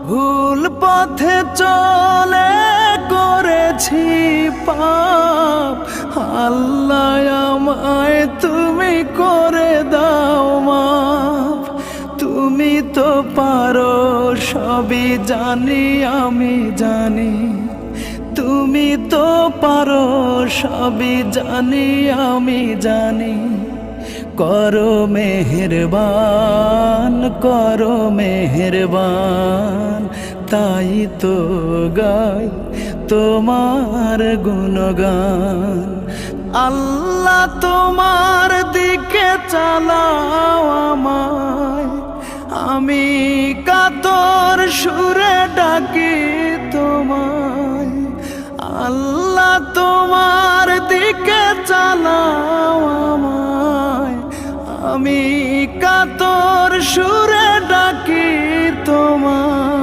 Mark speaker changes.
Speaker 1: ভুল পথে চলে করেছি পাপ, আল্লাহ আমায় তুমি করে দাও মাফ। তুমি তো পারো সবই জানি আমি জানি, তুমি তো পারো সবই জানি আমি জানি। করো মেহেরবান, করো মেহেরবান, তাই তো গাই তোমার গুণগান। আল্লাহ তোমার দিকে চালাও আমায়, আমি কাতর সুরে ডাকি তোমায়। আল্লাহ তোমার দিকে চালাও আমায়, আমি কাতর সুরে ডাকি তোমায়।